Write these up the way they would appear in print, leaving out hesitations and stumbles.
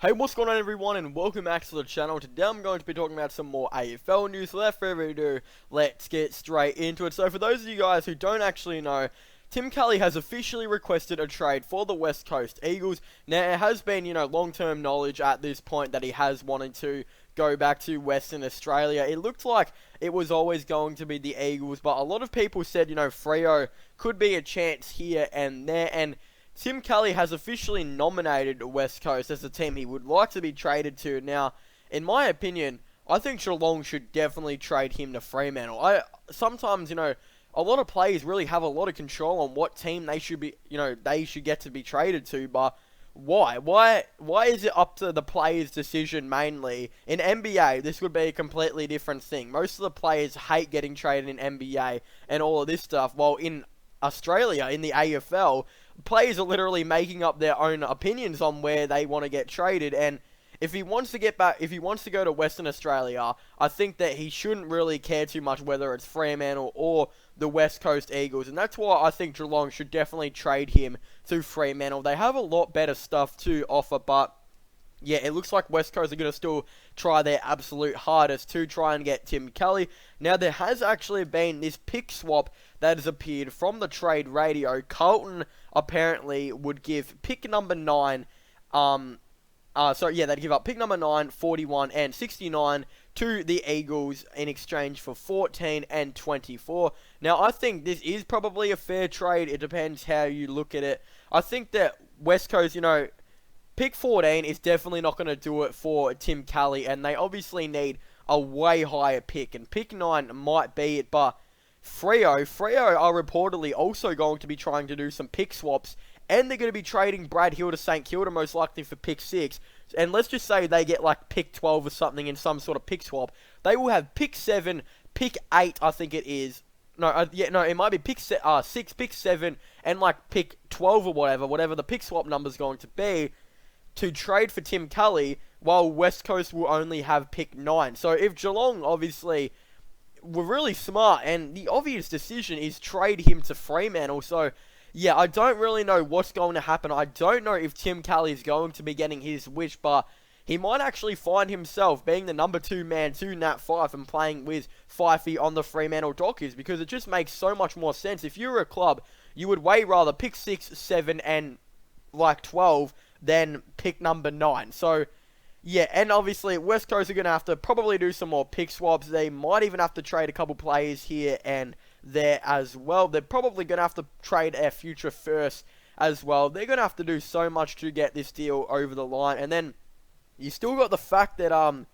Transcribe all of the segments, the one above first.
Hey, what's going on everyone, and welcome back to the channel. Today I'm going to be talking about some more AFL news. So without further ado, let's get straight into it. So for those of you guys who don't actually know, Tim Kelly has officially requested a trade for the West Coast Eagles. Now, it has been, long-term knowledge at this point that he has wanted to go back to Western Australia. It looked like it was always going to be the Eagles, but a lot of people said, Freo could be a chance here and there, and Tim Kelly has officially nominated West Coast as the team he would like to be traded to. Now, in my opinion, I think Geelong should definitely trade him to Fremantle. Sometimes, a lot of players really have a lot of control on what team they should be, they should get to be traded to, but why? Why is it up to the player's decision mainly? In NBA, this would be a completely different thing. Most of the players hate getting traded in NBA and all of this stuff, while in Australia, in the AFL, players are literally making up their own opinions on where they want to get traded. And if he wants to go to Western Australia, I think that he shouldn't really care too much whether it's Fremantle or the West Coast Eagles. And that's why I think Geelong should definitely trade him to Fremantle. They have a lot better stuff to offer, but yeah, it looks like West Coast are going to still try their absolute hardest to try and get Tim Kelly. Now, there has actually been this pick swap that has appeared from the trade radio. Carlton apparently would give pick number 9, they'd give up pick number 9, 41, and 69 to the Eagles in exchange for 14 and 24. Now, I think this is probably a fair trade. It depends how you look at it. I think that West Coast, pick 14 is definitely not going to do it for Tim Kelly, and they obviously need a way higher pick, and pick 9 might be it, but Freo are reportedly also going to be trying to do some pick swaps, and they're going to be trading Brad Hill to St Kilda most likely for pick 6, and let's just say they get like pick 12 or something in some sort of pick swap. They will have pick 7, pick 8, I think it is. It might be pick 6, pick 7, and like pick 12 or whatever the pick swap number is going to be, to trade for Tim Kelly, while West Coast will only have pick 9. So if Geelong obviously were really smart, and the obvious decision is trade him to Fremantle. So yeah, I don't really know what's going to happen. I don't know if Tim Kelly is going to be getting his wish, but he might actually find himself being the number 2 man to Nat Fyfe and playing with Fyfey on the Fremantle Dockers, because it just makes so much more sense. If you were a club, you would way rather pick 6, 7, and like 12 than pick number 9. So yeah, and obviously West Coast are going to have to probably do some more pick swaps. They might even have to trade a couple players here and there as well. They're probably going to have to trade a future first as well. They're going to have to do so much to get this deal over the line. And then you still got the fact that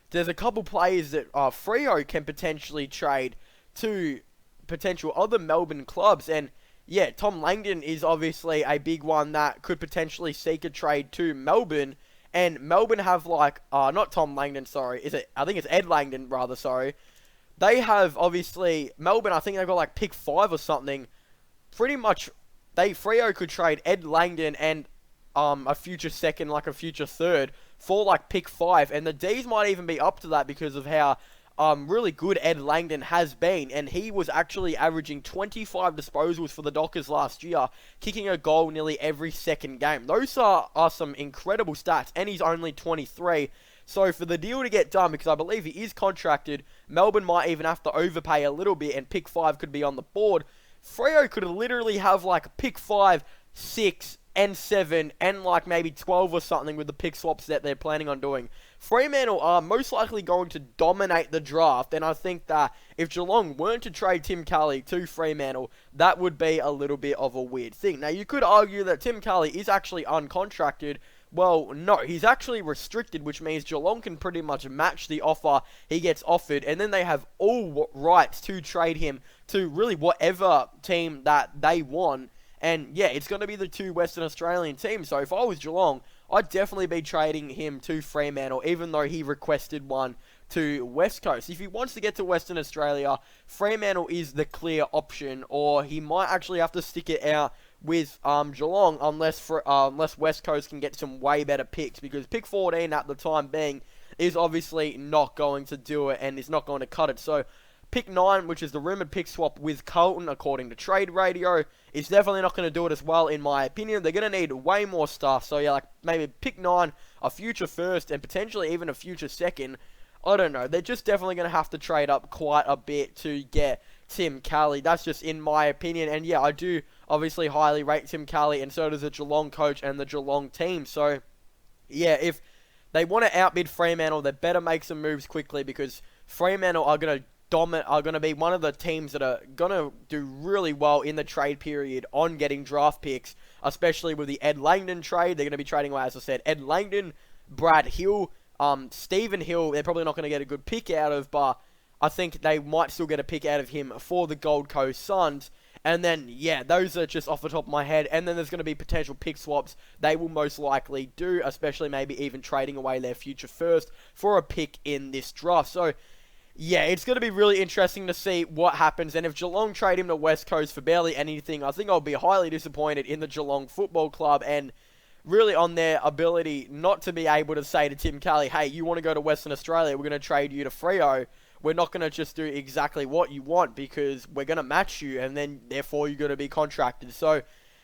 there's a couple players that Freo can potentially trade to potential other Melbourne clubs. And yeah, Tom Langdon is obviously a big one that could potentially seek a trade to Melbourne. And Melbourne have not Tom Langdon, sorry. I think it's Ed Langdon, rather, sorry. They have, obviously, Melbourne, I think they've got like pick 5 or something. Pretty much, Freo could trade Ed Langdon and a future second, like a future third, for like pick 5. And the D's might even be up to that because of how really good Ed Langdon has been, and he was actually averaging 25 disposals for the Dockers last year, kicking a goal nearly every second game. Those are some incredible stats, and he's only 23. So for the deal to get done, because I believe he is contracted, Melbourne might even have to overpay a little bit, and pick 5 could be on the board. Freo could literally have like pick 5, 6, and 7, and like maybe 12 or something with the pick swaps that they're planning on doing. Fremantle are most likely going to dominate the draft, and I think that if Geelong weren't to trade Tim Kelly to Fremantle, that would be a little bit of a weird thing. Now, you could argue that Tim Kelly is actually uncontracted. Well, no, he's actually restricted, which means Geelong can pretty much match the offer he gets offered, and then they have all rights to trade him to really whatever team that they want. And yeah, it's going to be the 2 Western Australian teams. So if I was Geelong, I'd definitely be trading him to Fremantle, even though he requested one to West Coast. If he wants to get to Western Australia, Fremantle is the clear option, or he might actually have to stick it out with Geelong unless West Coast can get some way better picks, because pick 14 at the time being is obviously not going to do it and is not going to cut it. So Pick 9, which is the rumoured pick swap with Carlton, according to Trade Radio, is definitely not going to do it as well, in my opinion. They're going to need way more stuff. So, yeah, like maybe pick 9, a future first, and potentially even a future second. I don't know. They're just definitely going to have to trade up quite a bit to get Tim Kelly. That's just in my opinion. And, yeah, I do obviously highly rate Tim Kelly, and so does the Geelong coach and the Geelong team. So, yeah, if they want to outbid Fremantle, they better make some moves quickly, because Fremantle are going to be one of the teams that are going to do really well in the trade period on getting draft picks, especially with the Ed Langdon trade. They're going to be trading away, as I said, Ed Langdon, Brad Hill, Stephen Hill. They're probably not going to get a good pick out of, but I think they might still get a pick out of him for the Gold Coast Suns. And then, yeah, those are just off the top of my head. And then there's going to be potential pick swaps they will most likely do, especially maybe even trading away their future first for a pick in this draft. So, yeah, it's going to be really interesting to see what happens. And if Geelong trade him to West Coast for barely anything, I think I'll be highly disappointed in the Geelong Football Club, and really on their ability not to be able to say to Tim Kelly, hey, you want to go to Western Australia, we're going to trade you to Freo. We're not going to just do exactly what you want, because we're going to match you, and then therefore you're going to be contracted. So,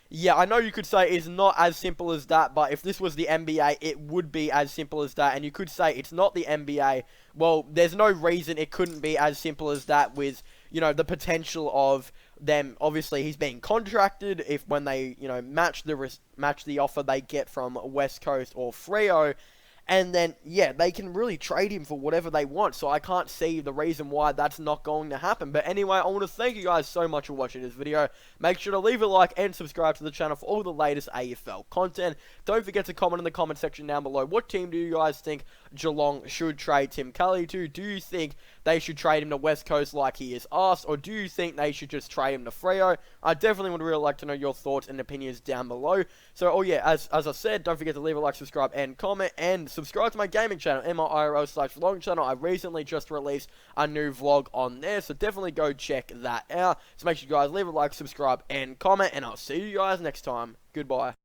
yeah, I know you could say it's not as simple as that, but if this was the NBA, it would be as simple as that. And you could say it's not the NBA. Well, there's no reason it couldn't be as simple as that, with, you know, the potential of them. Obviously, he's being contracted. If when they, you know, match the offer they get from West Coast or Freo, and then, yeah, they can really trade him for whatever they want. So I can't see the reason why that's not going to happen. But anyway, I want to thank you guys so much for watching this video. Make sure to leave a like and subscribe to the channel for all the latest AFL content. Don't forget to comment in the comment section down below. What team do you guys think Geelong should trade Tim Kelly to? Do you think they should trade him to West Coast like he is asked? Or do you think they should just trade him to Freo? I definitely would really like to know your thoughts and opinions down below. So, oh yeah, as I said, don't forget to leave a like, subscribe, and comment. And subscribe to my gaming channel, MIRL/vlog channel. I recently just released a new vlog on there, so definitely go check that out. So make sure you guys leave a like, subscribe, and comment, and I'll see you guys next time. Goodbye.